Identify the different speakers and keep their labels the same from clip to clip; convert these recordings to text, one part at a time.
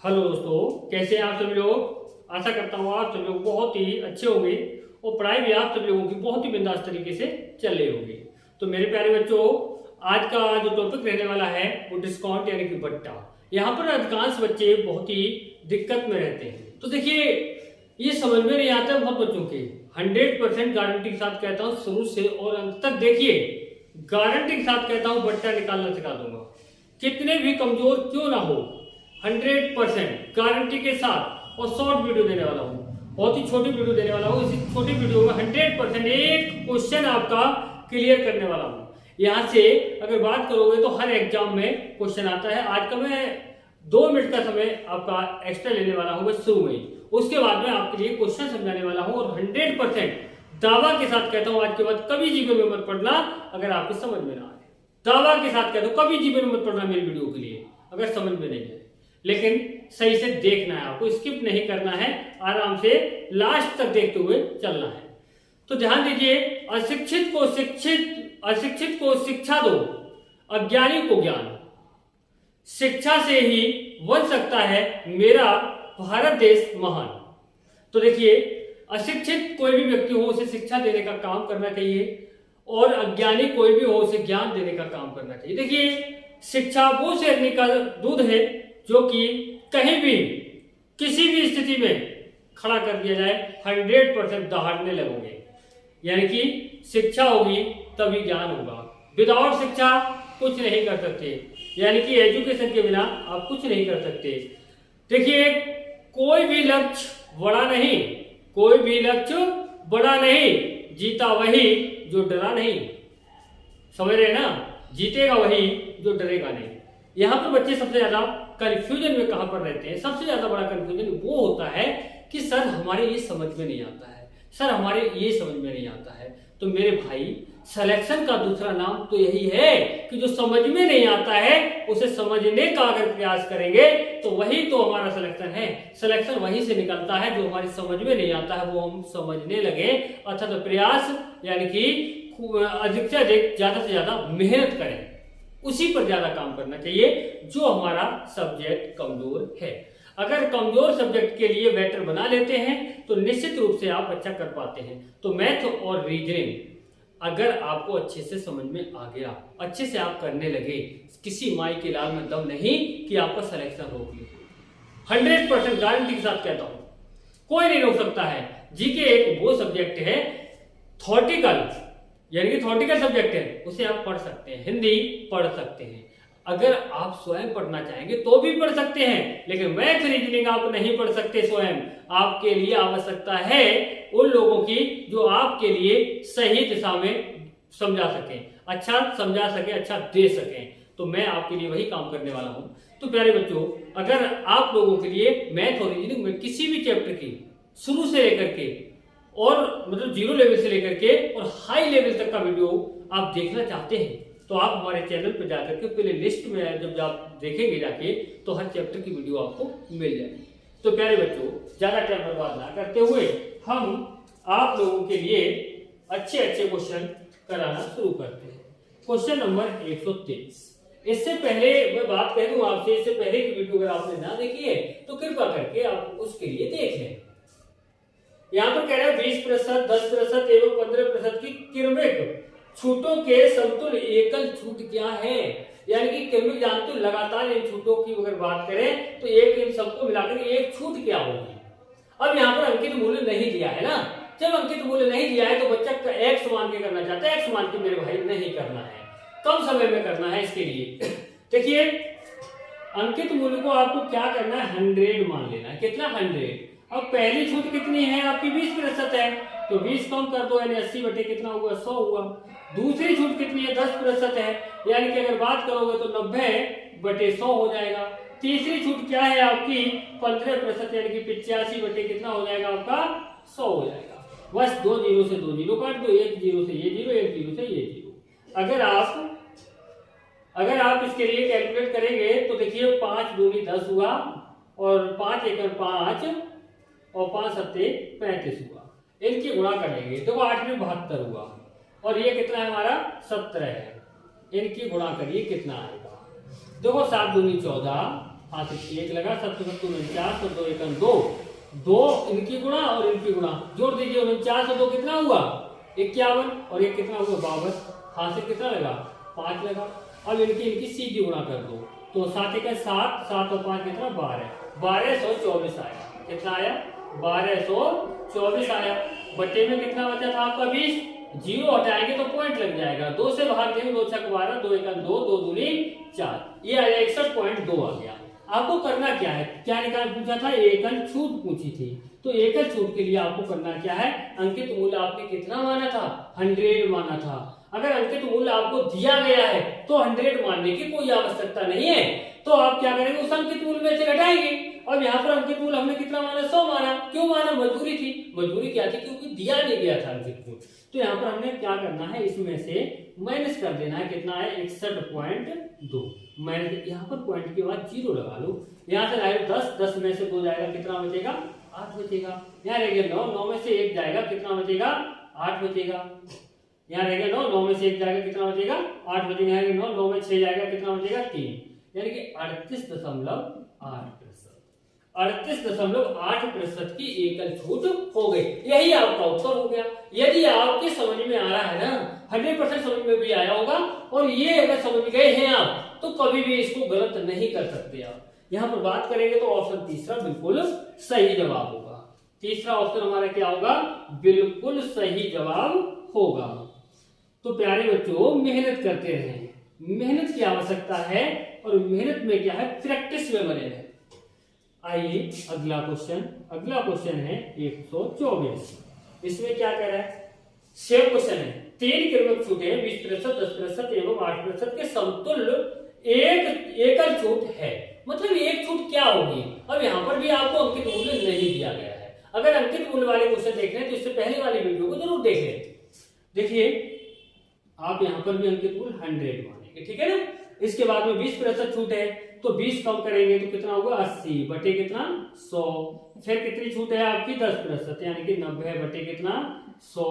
Speaker 1: Hello दोस्तों, कैसे हैं आप सभी लोग। आशा करता हूँ आप सभी लोग बहुत ही अच्छे होंगे और पढ़ाई भी आप सभी लोगों की बहुत ही बिंदास तरीके से चल रही होगी। तो मेरे प्यारे बच्चों, आज का जो टॉपिक रहने वाला है वो डिस्काउंट यानी कि बट्टा। यहाँ पर अधिकांश बच्चे बहुत ही दिक्कत में रहते हैं। तो देखिए, ये समझ में नहीं आता बहुत बच्चों के। 100% गारंटी के साथ कहता हूँ, शुरू से और अंत तक देखिए, गारंटी के साथ कहता हूँ बट्टा निकालना सिखा दूंगा। कितने भी कमजोर क्यों ना हो, 100% गारंटी के साथ। और शॉर्ट वीडियो देने वाला हूँ, बहुत ही छोटी वीडियो देने वाला हूँ। इसी छोटी वीडियो में 100% एक क्वेश्चन आपका क्लियर करने वाला हूँ। यहाँ से अगर बात करोगे तो हर एग्जाम में क्वेश्चन आता है। आज का मैं 2 मिनट का समय आपका एक्स्ट्रा लेने वाला हूँ बस शुरू में। उसके बाद में आपके लिए क्वेश्चन समझाने वाला हूँ और 100% दावा के साथ कहता हूँ, आज के बाद कभी जीवन में मत पढ़ना अगर आपको समझ में ना आए। दावा के साथ कहता हूँ, कभी जीवन में मत पढ़ना मेरी वीडियो के लिए अगर समझ में नहीं आए। लेकिन सही से देखना है, आपको स्किप नहीं करना है, आराम से लास्ट तक देखते हुए चलना है। तो ध्यान दीजिए, अशिक्षित को शिक्षा दो, अज्ञानी को ज्ञान। शिक्षा से ही बन सकता है मेरा भारत देश महान। तो देखिए, अशिक्षित कोई भी व्यक्ति हो उसे शिक्षा देने का काम करना चाहिए और अज्ञानी कोई भी हो उसे ज्ञान देने का काम करना चाहिए। देखिए, शिक्षा वो शेरनी का दूध है जो कि कहीं भी किसी भी स्थिति में खड़ा कर दिया जाए 100% दहाड़ने लगोगे। यानी कि शिक्षा होगी तभी ज्ञान होगा। विदाउट शिक्षा कुछ नहीं कर सकते, यानी कि एजुकेशन के बिना आप कुछ नहीं कर सकते। देखिए, कोई भी लक्ष्य बड़ा नहीं, जीता वही जो डरा नहीं। समझ रहे ना, जीतेगा वही जो डरेगा नहीं। यहाँ पर बच्चे सबसे ज्यादा कंफ्यूजन में कहां पर रहते हैं। सबसे ज्यादा बड़ा कंफ्यूजन वो होता है कि सर हमारे ये समझ में नहीं आता है, सर हमारे ये समझ में नहीं आता है। तो मेरे भाई, सिलेक्शन का दूसरा नाम तो यही है कि जो समझ में नहीं आता है उसे समझने का अगर प्रयास करेंगे तो वही तो हमारा सिलेक्शन है। सिलेक्शन वहीं से निकलता है जो हमारी समझ में नहीं आता है वो हम समझने लगे, अर्थात तो प्रयास यानी कि अधिक से अधिक ज्यादा से ज्यादा मेहनत करें, उसी पर ज्यादा काम करना चाहिए जो हमारा सब्जेक्ट कमजोर है। अगर कमजोर सब्जेक्ट के लिए बेटर बना लेते हैं तो निश्चित रूप से आप अच्छा कर पाते हैं। तो मैथ और रीजनिंग अगर आपको अच्छे से समझ में आ गया, अच्छे से आप करने लगे, किसी माई के लाल में दम नहीं कि आपका सिलेक्शन रोक ले। 100% गारंटी के साथ कहता हूं, कोई नहीं रोक सकता है। जीके एक वो सब्जेक्ट है, थॉटिकल यानी कि थॉटिकल सब्जेक्ट है, उसे आप पढ़ सकते हैं, हिंदी पढ़ सकते हैं। अगर आप स्वयं पढ़ना चाहेंगे तो भी पढ़ सकते हैं, लेकिन मैथ रीजनिंग आप नहीं पढ़ सकते स्वयं। आपके लिए आवश्यकता है उन लोगों की जो आपके लिए सही दिशा में समझा सके, अच्छा समझा सके, अच्छा दे सके। तो मैं आपके लिए वही काम करने वाला हूं। तो प्यारे बच्चों, अगर आप लोगों के लिए मैथ और रीजनिंग में किसी भी चैप्टर की शुरू से लेकर के और मतलब 0 लेवल से लेकर के और हाई लेवल तक का वीडियो आप देखना चाहते हैं तो आप हमारे चैनल पर जाकर के प्ले लिस्ट में जब आप देखेंगे जाके तो हर चैप्टर की वीडियो आपको मिल जाएगी। तो प्यारे बच्चों, ज्यादा टाइम बर्बाद ना करते हुए हम आप लोगों के लिए अच्छे क्वेश्चन कराना शुरू करते हैं। Question number 123। इससे पहले मैं बात कह दूं आपसे, इससे पहले की वीडियो अगर आपने ना देखी है तो कृपया करके आप उसके लिए देख लें। यहाँ पर कह रहा है 20%, 10% एवं 15% की क्रमिक छूटों के समतुल्य एकल छूट क्या है। यानी कि क्रमिक जानते हो, लगातार इन छूटों की अगर बात करें तो एक इन सबको मिलाकर एक छूट क्या होगी। अब यहाँ पर अंकित मूल्य नहीं दिया है ना। जब अंकित मूल्य नहीं दिया है तो बच्चा एक्स मान के करना चाहता है, एक्स मान के मेरे भाई नहीं करना है, कम समय में करना है। इसके लिए देखिए, अंकित मूल्य को आपको क्या करना है, 100 मान लेना है। कितना, 100। अब पहली छूट कितनी है आपकी, 20% है, तो 20 कम कर दो यानी 80 बटे कितना हुआ, 100 हुआ। दूसरी छूट कितनी है, 10% है, यानी कि अगर बात करोगे तो 90 बटे 100 हो जाएगा। तीसरी छूट क्या है आपकी, 15% यानी कि 85 बटे कितना हो जाएगा आपका, 100 हो जाएगा। बस 2 जीरो से 2 जीरो काट दो, 1 जीरो से ये जीरो, 1 जीरो से ये जीरो। अगर आप इसके लिए कैलकुलेट करेंगे तो देखिए 5 दूनी 10 हुआ और 5 एकड़ 5 और 5 सत्ते 35 हुआ। इनकी गुणा करेंगे तो 8 में 72 हुआ और ये कितना है हमारा, 17 है। इनकी गुणा करिए कितना आएगा, देखो 7 दूनी 14 हासिल 1 लगा, 7 49 और 2 एकम 2, 2 इनकी गुणा और इनकी गुणा जोड़ दीजिए, 49 और 2 कितना हुआ 51 और एक कितना हुआ 52, हासिल कितना लगा 5 लगा। अब इनकी सीधी गुणा कर दो, तो 7 एक 7, 7 और 5 कितना 12, 1224 आया। कितना आया 1224 आया। बटे में कितना बचा था आपका 20, जीरो हटाएंगे तो पॉइंट लग जाएगा, 2 से बाहर देंगे, 2 छक 12, 2 एकम 2, 2 दूनी 4, ये आया 61.2 आ गया। आपको करना क्या है, क्या निकाल पूछा था, एकल छूट पूछी थी, तो एकल छूट के लिए आपको करना क्या है, अंकित मूल्य आपने कितना माना था 100 माना था। अगर अंकित मूल्य आपको दिया गया है तो 100 मानने की कोई आवश्यकता नहीं है, तो आप क्या करेंगे उस अंकित मूल्य में से घटाएंगे। अब यहाँ पर अंकित मूल्य हमने कितना माना 100 माना, क्यों माना, मजबूरी थी। मजबूरी क्या थी, क्योंकि दिया नहीं गया था अंकित मूल्य। तो यहाँ पर हमने क्या करना है, इसमें से माइनस कर देना है, कितना है 61.2, माइनस यहाँ पर पॉइंट के बाद 0 लगा लो, यहाँ से आएगा 10, 10 में से 2 जाएगा, कितना बचेगा 8 बचेगा। यहाँ रह गया 9, 9 में से 1 जाएगा, कितना बचेगा 8 बचेगा। यहाँ रह गया 9, 9 में से 1 जाएगा, कितना बचेगा 8 बचेगा। यहाँ 9, 9 में 6 जाएगा, कितना बचेगा 3, यानी कि 38.8%, 38.8% की एकल छूट हो गई। यही आपका उत्तर हो गया। यदि आपके समझ में आ रहा है ना, 100% समझ में भी आया होगा, और ये अगर समझ गए हैं आप तो कभी भी इसको गलत नहीं कर सकते आप। यहाँ पर बात करेंगे तो ऑप्शन तीसरा बिल्कुल सही जवाब होगा। तीसरा ऑप्शन हमारा क्या होगा, बिल्कुल सही जवाब होगा। तो प्यारे बच्चों मेहनत करते रहें, मेहनत की आवश्यकता है, और मेहनत में क्या है प्रैक्टिस में बने रहें। आइए अगला क्वेश्चन है 124। इसमें क्या कह रहा है, सेम क्वेश्चन है, 3 क्रमिक छूटे 20%, 10% एवं 8% के समतुल्य एक एकल छूट है, मतलब एक छूट क्या होगी। अब यहाँ पर भी आपको अंकित मूल्य नहीं दिया गया है। अगर अंकित मूल्य वाले क्वेश्चन देख रहे हैं तो इससे पहले वाली वीडियो को जरूर देख लें। देखिए आप यहाँ पर भी अंकित मूल्य 100 मानेंगे, ठीक है ना। इसके बाद में 20% छूट है, तो 20 कम करेंगे तो कितना होगा 80 बटे कितना 100। फिर कितनी छूट है आपकी 10%, यानी कि 90 बटे कितना 100।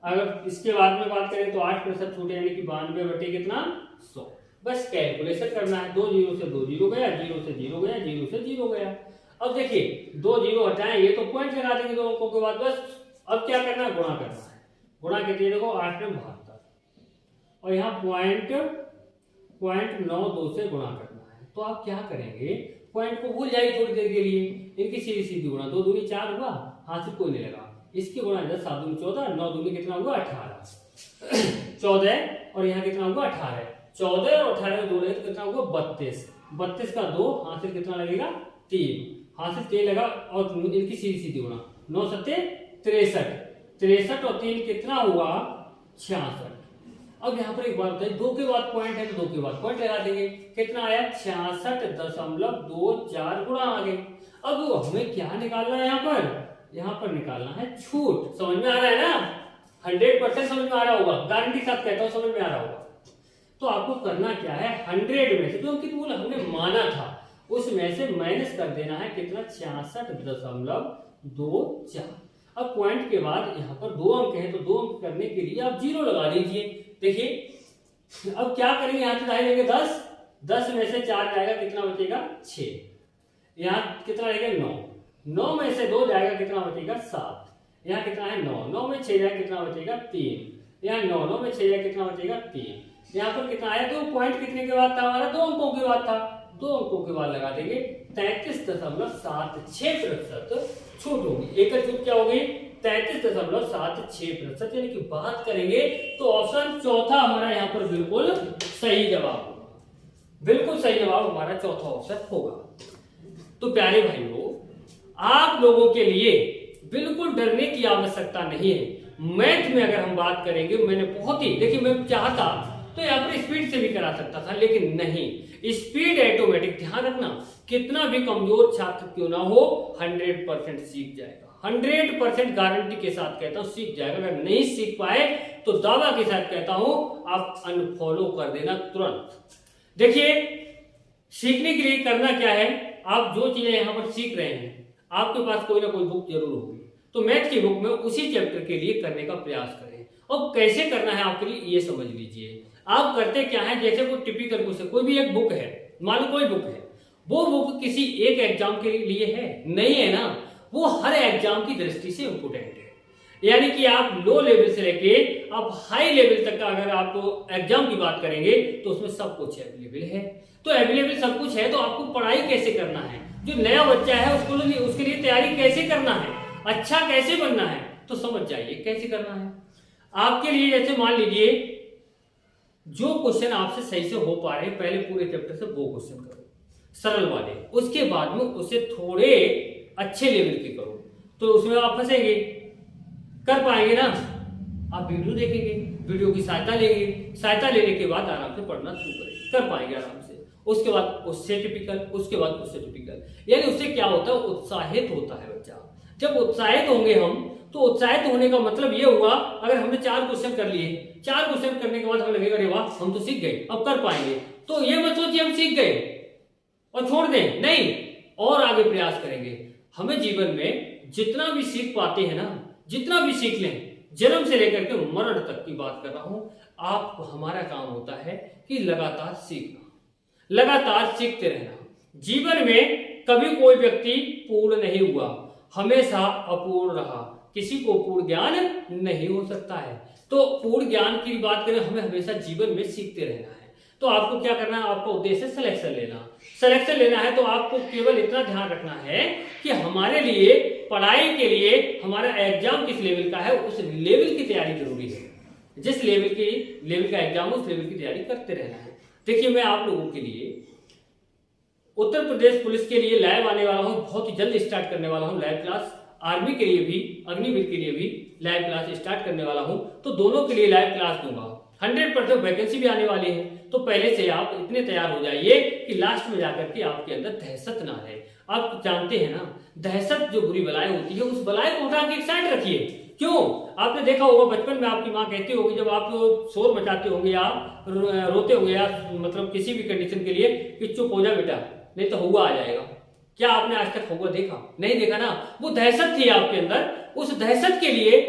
Speaker 1: अगर इसके बाद में बात करें तो 8% छूट है, यानी कि 92 बटे कितना 100। बस कैलकुलेशन करना है, 2 जीरो से 2 जीरो गया, 0 से 0 गया, 0 से 0 गया। अब देखिए 2 जीरो हटाएंगे तो पॉइंट लगा देंगे 2 अंकों के बाद। बस अब क्या करना है, गुणा करना है। गुणा कितने देखो 8 में 72, और यहाँ पॉइंट 92 से गुणा करना है। तो आप क्या करेंगे, पॉइंट को भूल जाइए थोड़ी देर के लिए, इनकी सीधी सीधी गुणा, 2 दूनी 4 हुआ, हाथ से कोई नहीं लगा, इसकी गुणा 10, 7 दूनी 14, 9 दूनी कितना हुआ 18, 14, और यहाँ कितना हुआ 18, 14 और 18 में 2 लगे तो कितना हुआ 32, 32 का 2, हाथ से कितना लगेगा 3, हाथ से 3 लगा, और इनकी सीधी सीधी गुणा, 9 सत्ते 63, 63 और 3 कितना हुआ 66। अब यहाँ पर एक बात बताइए, 2 के बाद पॉइंट है तो 2 के बाद पॉइंट लगा देंगे, कितना आया 66.24 गुणा आ गए। अब हमें क्या निकालना है, यहाँ पर निकालना है छूट। समझ में आ रहा है ना, 100% समझ में आ रहा होगा, गारंटी के साथ कहता हूँ समझ में आ रहा होगा। तो आपको करना क्या है, 100 में से जो अंकित मूल्य हमने माना था उसमें से माइनस कर देना है, कितना 66.24। अब पॉइंट के बाद यहाँ पर 2 अंक है, तो 2 अंक करने के लिए आप 0 लगा लीजिए। देखिए अब क्या करेंगे, यहाँ से जाएंगे 10, 10 में से 4 जाएगा, कितना बचेगा 6, यहाँ कितना रहेगा 9, 9 में से 2 जाएगा, कितना बचेगा 7, यहाँ कितना है 9, 9 में 6 जाएगा, कितना बचेगा 3, यहाँ 9, 9 में 6 जाएगा, कितना बचेगा 3, यहाँ पर कितना आया, तो पॉइंट कितने के बाद था हमारा, 2 अंकों के बाद था, 2 अंकों के बाद लगा देंगे 33.76% छूट होगी। एकल छूट क्या होगी 33.76%, यानी कि बात करेंगे तो ऑप्शन चौथा हमारा यहाँ पर बिल्कुल सही जवाब होगा, बिल्कुल सही जवाब हमारा चौथा ऑप्शन होगा। तो प्यारे भाइयों आप लोगों के लिए बिल्कुल डरने की आवश्यकता नहीं है। मैथ में अगर हम बात करेंगे, मैंने बहुत ही देखिए, मैं चाहता तो यहाँ पर स्पीड से भी करा सकता था, लेकिन नहीं, स्पीड ऑटोमेटिक। ध्यान रखना, कितना भी कमजोर छात्र क्यों ना हो 100% सीख जाएगा, 100% गारंटी के साथ कहता हूं सीख जाएगा। अगर नहीं सीख पाए तो दावा के साथ कहता हूं आप अनफॉलो कर देना तुरंत। देखिए सीखने के लिए करना क्या है, आप जो चीजें यहाँ पर सीख रहे हैं आपके पास कोई ना कोई बुक जरूर होगी, तो मैथ की बुक में उसी चैप्टर के लिए करने का प्रयास करें। और कैसे करना है आपके लिए ये समझ लीजिए। आप करते क्या है, जैसे कोई टिपिकल क्वेश्चन, कोई भी एक बुक है, मान लो कोई बुक है, वो बुक किसी एक एग्जाम के लिए है नहीं है ना, वो हर एग्जाम की दृष्टि से इम्पोर्टेंट है। यानी कि आप लो लेवल से लेके आप हाई लेवल तक का अगर आप एग्जाम की बात करेंगे तो उसमें सब कुछ अवेलेबल है। तो अवेलेबल सब कुछ है तो आपको पढ़ाई कैसे करना है, जो नया बच्चा है उसके लिए तैयारी कैसे करना है, अच्छा कैसे बनना है, तो समझ जाइए कैसे करना है। आपके लिए जैसे मान लीजिए जो क्वेश्चन आपसे सही से हो पा रहे हैं, पहले पूरे चैप्टर से वो क्वेश्चन करो सरल वाले, उसके बाद में उसे थोड़े अच्छे लेवल के करो, तो उसमें आप फंसेंगे, कर पाएंगे ना। आप वीडियो देखेंगे, वीडियो की सहायता लेंगे, सहायता लेने के बाद आराम से पढ़ना शुरू करेंगे, कर पाएंगे आराम से। उसके बाद उससे टिपिकल, उसके बाद उससे टिपिकल, यानी उससे क्या होता है, उत्साहित होता है बच्चा। जब उत्साहित होंगे हम, तो उत्साहित होने का मतलब ये हुआ, अगर हमने 4 क्वेश्चन कर लिए, 4 क्वेश्चन करने के बाद हमें लगेगा अरे वाह हम तो सीख गए, अब कर पाएंगे, तो ये मत सोचिए हम सीख गए और छोड़ दें, नहीं, और आगे प्रयास करेंगे। हमें जीवन में जितना भी सीख पाते हैं ना, जितना भी सीख लें, जन्म से लेकर के मरण तक की बात कर रहा हूं, आप हमारा काम होता है कि लगातार सीखना, लगातार सीखते रहना। जीवन में कभी कोई व्यक्ति पूर्ण नहीं हुआ, हमेशा अपूर्ण रहा, किसी को पूर्ण ज्ञान नहीं हो सकता है। तो पूर्ण ज्ञान की बात करें, हमें हमेशा जीवन में सीखते रहना है। तो आपको क्या करना है, आपका उद्देश्य सिलेक्शन लेना, सिलेक्शन लेना है। तो आपको केवल इतना ध्यान रखना है कि हमारे लिए पढ़ाई के लिए हमारा एग्जाम किस लेवल का है, उस लेवल की तैयारी जरूरी है। जिस लेवल का एग्जाम उस लेवल की तैयारी करते रहना है। देखिए मैं आप लोगों के लिए उत्तर प्रदेश पुलिस के लिए लाइव आने वाला हूं, बहुत ही जल्द स्टार्ट करने वाला हूं लाइव क्लास। आर्मी के लिए भी, अग्निवीर के लिए भी लाइव क्लास स्टार्ट करने वाला हूं, तो दोनों के लिए लाइव क्लास दूंगा। 100% वैकेंसी भी आने वाली है, तो पहले से आप इतने तैयार हो जाइए कि लास्ट में जाकर के आपके अंदर दहशत ना रहे। आप जानते हैं ना, दहशत जो बुरी बलाएं होती है, उस बलाएं को उठा के एक साइड रखिए। क्यों? आपने देखा होगा बचपन में आपकी माँ कहती होगी, जब आप शोर मचाते होंगे या रोते होंगे या मतलब किसी भी कंडीशन के लिए, कि चुप हो जा बेटा नहीं तो हुआ आ जाएगा। क्या आपने आज तक हुआ देखा? नहीं देखा ना। वो दहशत थी आपके अंदर, उस दहशत के लिए,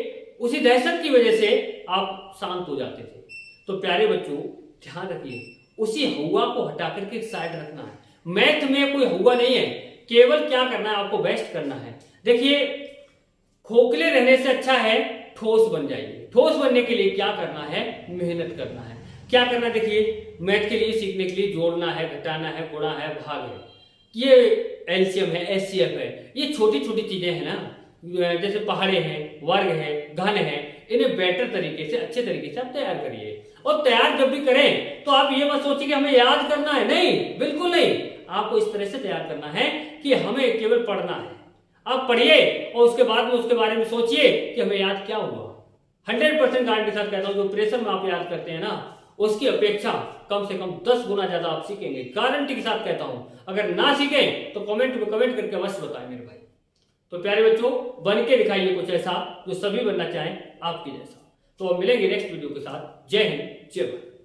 Speaker 1: उसी दहशत की वजह से आप शांत हो जाते थे। तो प्यारे बच्चों ध्यान रखिए, उसी हुआ को हटा करके साइड रखना है। मैथ में कोई हुआ नहीं है, केवल क्या करना है, आपको बेस्ट करना है। देखिए खोखले रहने से अच्छा है ठोस बन जाइए। ठोस बनने के लिए क्या करना है, मेहनत करना है। क्या करना है, देखिए मैथ के लिए सीखने के लिए जोड़ना है, घटाना है, गुणा है, भाग है, ये एलसीएम है, एचसीएफ है, ये छोटी छोटी चीजें हैं ना, जैसे पहाड़े हैं, वर्ग है, घन है, इन्हें बेटर तरीके से, अच्छे तरीके से आप तैयार करिए। और तैयार जब भी करें तो आप ये मत सोचिए कि हमें याद करना है, नहीं, बिल्कुल नहीं। आपको इस तरह से तैयार करना है कि हमें केवल पढ़ना है। आप पढ़िए और उसके बाद में उसके बारे में सोचिए कि हमें याद क्या हुआ। 100% गारंटी के साथ कहता हूं, जो प्रेशर में आप याद करते हैं ना, उसकी अपेक्षा कम से कम 10 गुना ज्यादा आप सीखेंगे, गारंटी के साथ कहता हूं। अगर ना सीखें तो कमेंट में कमेंट करके अवश्य बताएं मेरे भाई। तो प्यारे बच्चों बन के दिखाइए कुछ ऐसा जो सभी बनना चाहें आपकी जैसा। तो अब मिलेंगे नेक्स्ट वीडियो के साथ। जय हिंद, जय भारत।